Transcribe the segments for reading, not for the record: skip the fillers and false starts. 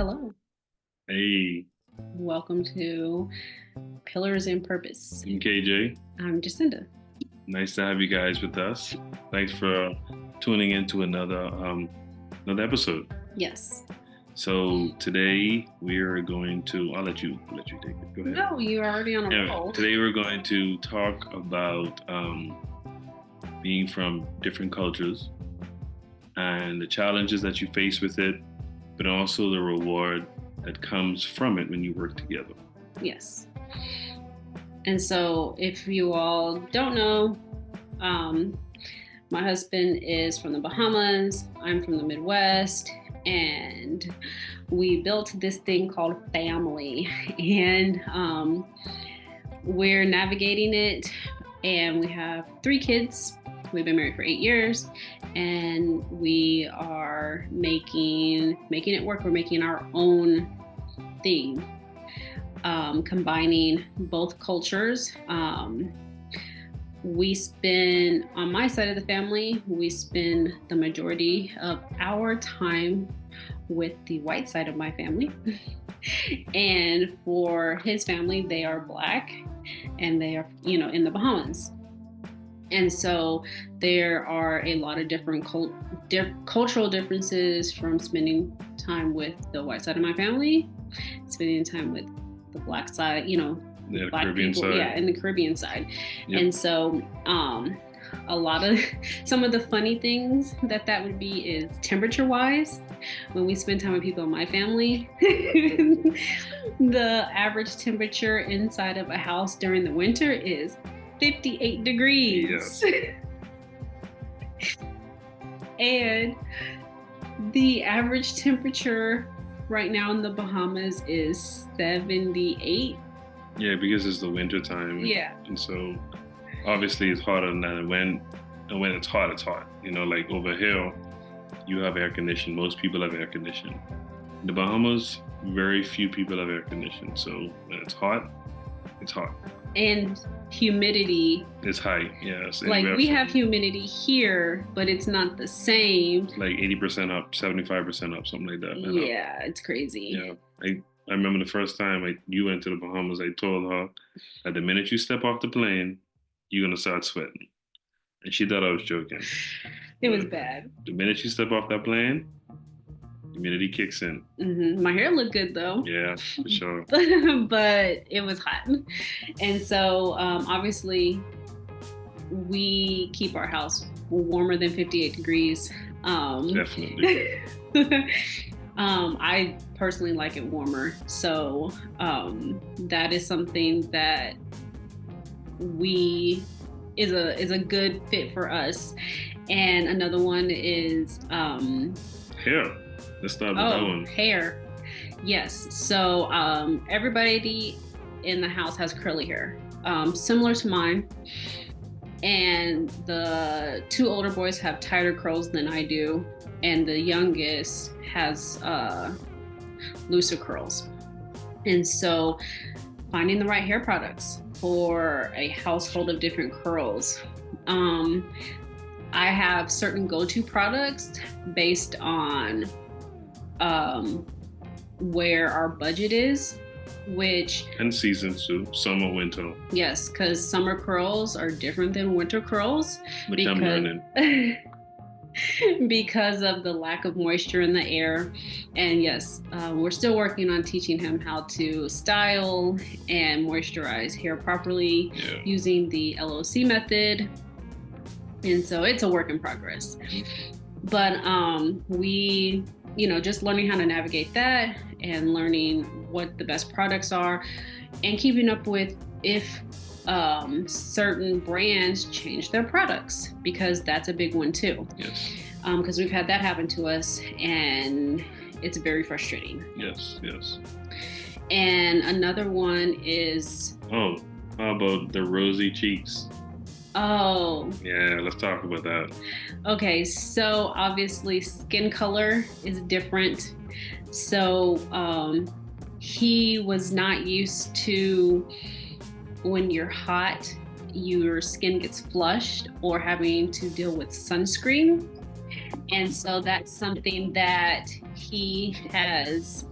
Hello. Hey, Welcome to Pillars and Purpose. I'm KJ. I'm Jacinda. Nice to have you guys with us. Thanks for tuning in to another episode. Yes. So today we are going to. I'll let you take it. Go ahead. No, you're already on a roll. Today we're going to talk about being from different cultures and the challenges that you face with it, but also the reward that comes from it when you work together. Yes. And so if you all don't know, my husband is from the Bahamas. I'm from the Midwest. And we built this thing called family. And we're navigating it. And we have 3 kids. We've been married for 8 years. And we are making it work. We're making our own thing, combining both cultures. We spend, on my side of the family, we spend the majority of our time with the white side of my family. And for his family, they are Black and they are, in the Bahamas. And so there are a lot of different cultural differences from spending time with the white side of my family, spending time with the Black side, The Black Caribbean people, side. in the Caribbean side. Yep. And so a lot of some of the funny things that would be is temperature wise. When we spend time with people in my family, the average temperature inside of a house during the winter is 58 degrees. Yes. And the average temperature right now in the Bahamas is 78. Yeah, because it's the winter time. Yeah. And so obviously it's hotter than that. And when it's hot, it's hot. Like over here, you have air conditioning. Most people have air conditioning. In the Bahamas, very few people have air conditioning. So when it's hot, it's hot. And humidity. It's high, yes. Like we have humidity here, but it's not the same. Like 80% up, 75% up, something like that. Yeah, it's crazy. Yeah. I remember the first time you went to the Bahamas, I told her that the minute you step off the plane, you're going to start sweating. And she thought I was joking. It was bad. The minute you step off that plane, humidity kicks in. Mm-hmm. My hair looked good though. Yeah, for sure. But it was hot. And so obviously we keep our house warmer than 58 degrees. Definitely. I personally like it warmer. So that is something that is a good fit for us. And another one is hair. Let's start with that one. Hair. Yes. So everybody in the house has curly hair, similar to mine. And the 2 older boys have tighter curls than I do. And the youngest has looser curls. And so finding the right hair products for a household of different curls. I have certain go-to products based on where our budget is, and seasons too, summer, winter. Yes, because summer curls are different than winter curls. Which I'm learning. Because of the lack of moisture in the air. And yes, we're still working on teaching him how to style and moisturize hair properly using the LOC method. And so it's a work in progress. But we, just learning how to navigate that and learning what the best products are and keeping up with if certain brands change their products, because that's a big one too. Yes. Because we've had that happen to us and it's very frustrating. Yes. And another one is... Oh, how about the rosy cheeks? Oh. Yeah, let's talk about that. Okay, so obviously skin color is different. So he was not used to when you're hot, your skin gets flushed or having to deal with sunscreen. And so that's something that he has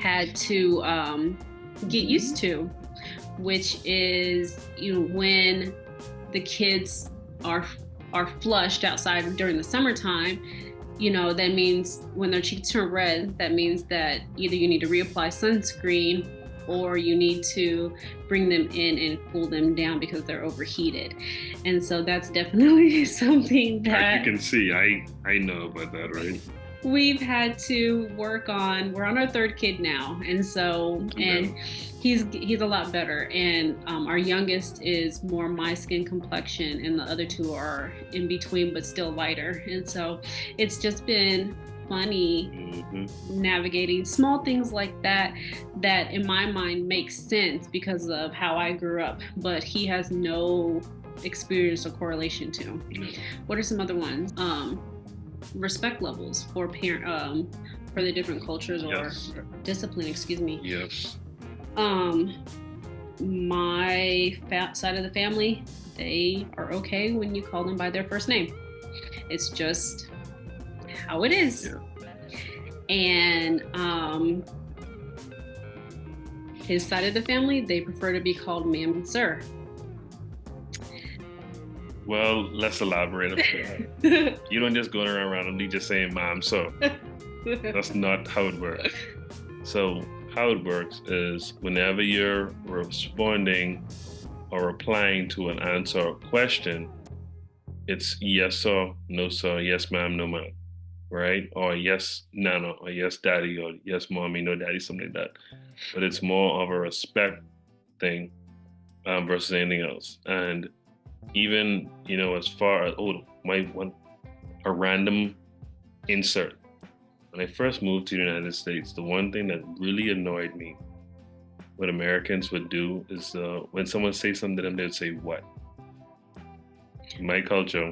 had to get used to, which is, when the kids are flushed outside during the summertime, that means when their cheeks turn red, that means that either you need to reapply sunscreen or you need to bring them in and cool them down because they're overheated. And so that's definitely something that you can see. I know about that, right? We've had to work on. We're on our third kid now, and so he's a lot better. And our youngest is more my skin complexion, and the other two are in between but still lighter. And so it's just been funny navigating small things like that in my mind makes sense because of how I grew up, but he has no experience or correlation to. What are some other ones? Respect levels for for the different cultures or discipline, excuse me. Yes. My side of the family, they are okay when you call them by their first name. It's just how it is. And his side of the family, they prefer to be called ma'am and sir. Well, let's elaborate on that. You don't just go around randomly just saying mom, so that's not how it works. So how it works is whenever you're responding or replying to an answer or question, it's yes sir, no sir, yes ma'am, no ma'am, right? Or yes nana, or yes daddy, or yes mommy, no daddy, something like that. But it's more of a respect thing versus anything else. And even, as far as, a random insert. When I first moved to the United States, the one thing that really annoyed me, what Americans would do is when someone says something to them, they'd say, what? In my culture.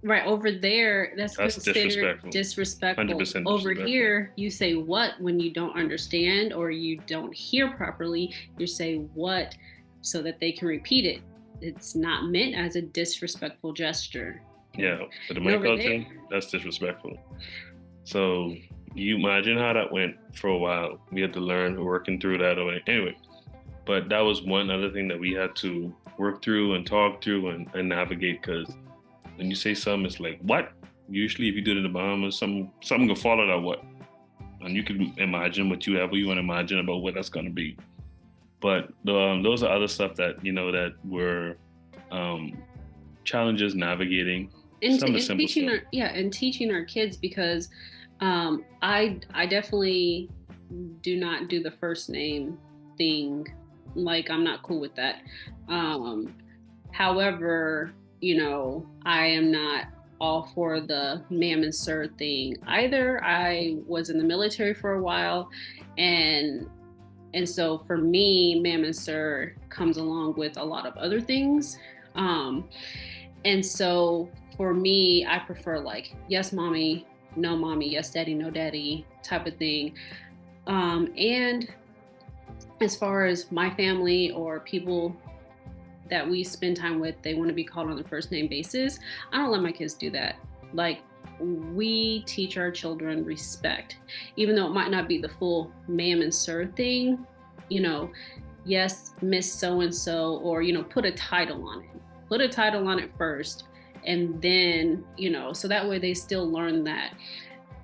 Right, over there, that's disrespectful. 100% over here, you say what when you don't understand or you don't hear properly. You say what so that they can repeat it. It's not meant as a disrespectful gesture. Yeah, but in my culture, that's disrespectful. So you imagine how that went for a while. We had to learn working through that. Anyway, but that was one other thing that we had to work through and talk through and navigate, because when you say something, it's like, what? Usually if you do it in the Bahamas, something can follow that what. And you can imagine whatever you want to imagine about what that's going to be. But those are other stuff that, that were challenges navigating. And teaching our kids, because I definitely do not do the first name thing. Like, I'm not cool with that. However, I am not all for the ma'am and sir thing either. I was in the military for a while, and so for me, ma'am and sir comes along with a lot of other things. And so for me, I prefer like, yes, mommy, no mommy, yes, daddy, no daddy type of thing. And as far as my family or people that we spend time with, they want to be called on a first name basis. I don't let my kids do that. Like, we teach our children respect, even though it might not be the full ma'am and sir thing, yes, Miss so-and-so, or, put a title on it. Put a title on it first. And then, so that way they still learn that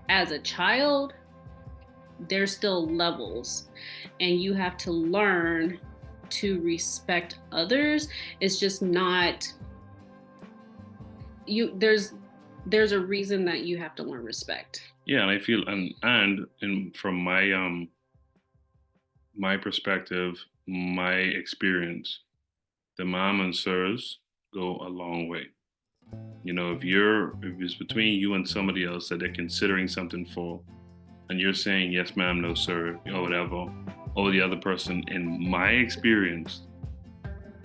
as a child, there's still levels, and you have to learn to respect others. It's just not there's a reason that you have to learn respect. Yeah, and I feel and from my perspective, my experience, the mom and sirs go a long way. If it's between you and somebody else that they're considering something for, and you're saying yes ma'am, no sir, or whatever, or the other person, in my experience,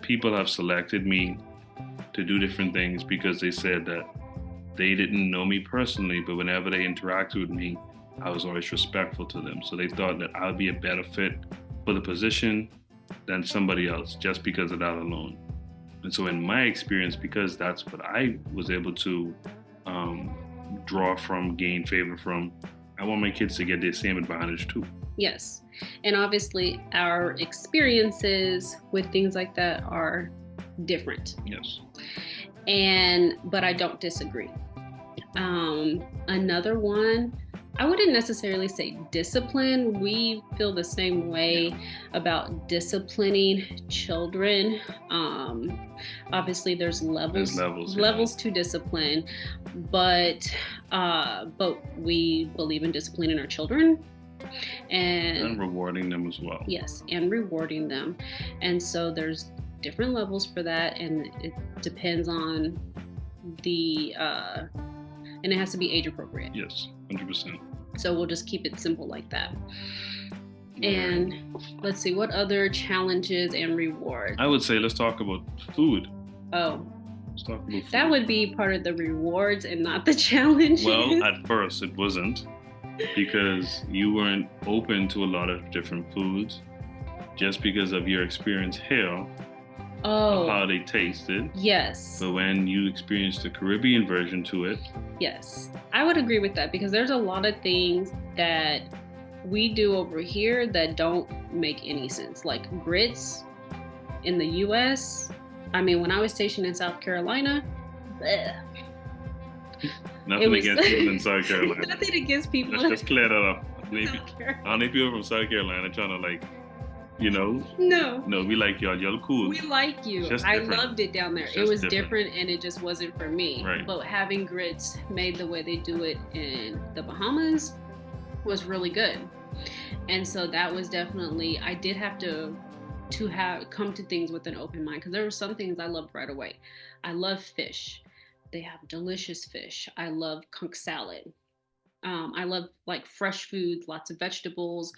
people have selected me to do different things because they said that they didn't know me personally, but whenever they interacted with me, I was always respectful to them. So they thought that I'd be a better fit for the position than somebody else just because of that alone. And so in my experience, because that's what I was able to draw from, gain favor from, I want my kids to get the same advantage too. Yes. And obviously, our experiences with things like that are different. Yes. But I don't disagree. Another one, I wouldn't necessarily say discipline. We feel the same way about disciplining children. Obviously, there's levels to discipline, but we believe in disciplining our children and rewarding them as well. Yes, and rewarding them, and so there's different levels for that, and it depends on the and it has to be age appropriate. Yes, 100%. So we'll just keep it simple like that. And let's see, what other challenges and rewards? I would say let's talk about food. Oh. Let's talk about food. That would be part of the rewards and not the challenges. Well, at first it wasn't, because you weren't open to a lot of different foods just because of your experience here. Of how they tasted. Yes. But when you experienced the Caribbean version to it. Yes. I would agree with that, because there's a lot of things that we do over here that don't make any sense. Like grits in the US. I mean, when I was stationed in South Carolina, nothing against people in South Carolina. Nothing against people. Let's just clear that up. How many people from South Carolina trying to like, you know? No, we like y'all. Y'all cool. We like you. I loved it down there. It was different, and it just wasn't for me. Right. But having grits made the way they do it in the Bahamas was really good. And so that was definitely, I did have to come to things with an open mind, because there were some things I loved right away. I love fish. They have delicious fish. I love conch salad. I love like fresh foods, lots of vegetables.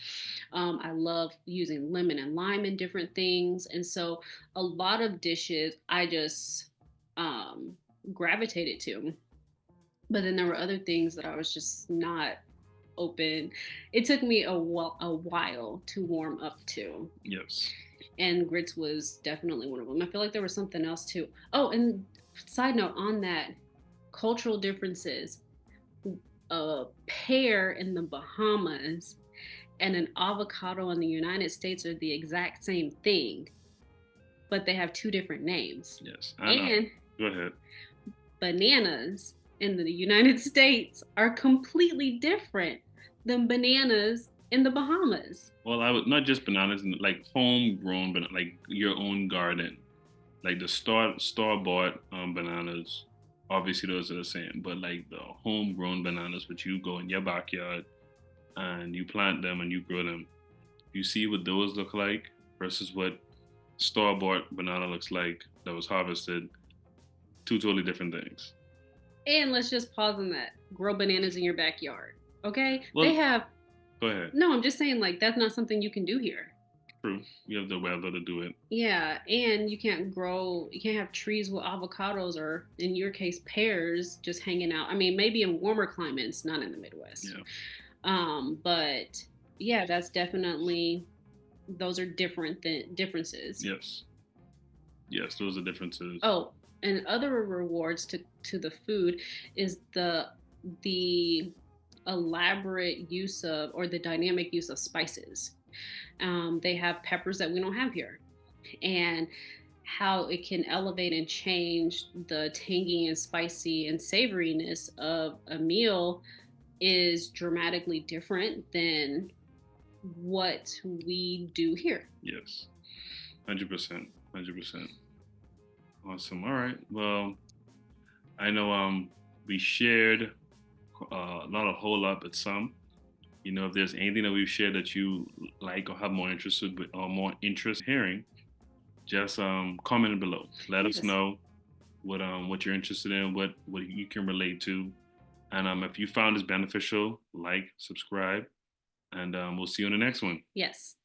I love using lemon and lime in different things. And so a lot of dishes I just gravitated to. But then there were other things that I was just not open. It took me a while to warm up to. Yes. And grits was definitely one of them. I feel like there was something else too. Oh, and side note on that, cultural differences. A pear in the Bahamas and an avocado in the United States are the exact same thing, but they have two different names. Yes, I know. Go ahead. Bananas in the United States are completely different than bananas in the Bahamas. Well, I would not just bananas, like homegrown, but like your own garden, like the store-bought bananas. Obviously, those are the same, but like the homegrown bananas, which you go in your backyard and you plant them and you grow them, you see what those look like versus what store-bought banana looks like that was harvested. Two totally different things. And let's just pause on that. Grow bananas in your backyard, okay? Well, they have. Go ahead. No, I'm just saying, like, that's not something you can do here. True. You have the weather to do it. Yeah, and you can't have trees with avocados, or in your case, pears just hanging out. I mean, maybe in warmer climates, not in the Midwest. Yeah. But yeah, that's definitely, those are differences. Yes. Yes, those are differences. Oh, and other rewards to the food is the elaborate use of, or the dynamic use of spices. They have peppers that we don't have here, and how it can elevate and change the tangy and spicy and savoriness of a meal is dramatically different than what we do here. Yes, 100%. Awesome. All right. Well, I know we shared not a whole lot, but some. You know, if there's anything that we've shared that you like or have more interest hearing, just comment below. Let us know what you're interested in, what you can relate to, and if you found this beneficial, like, subscribe, and we'll see you in the next one. Yes.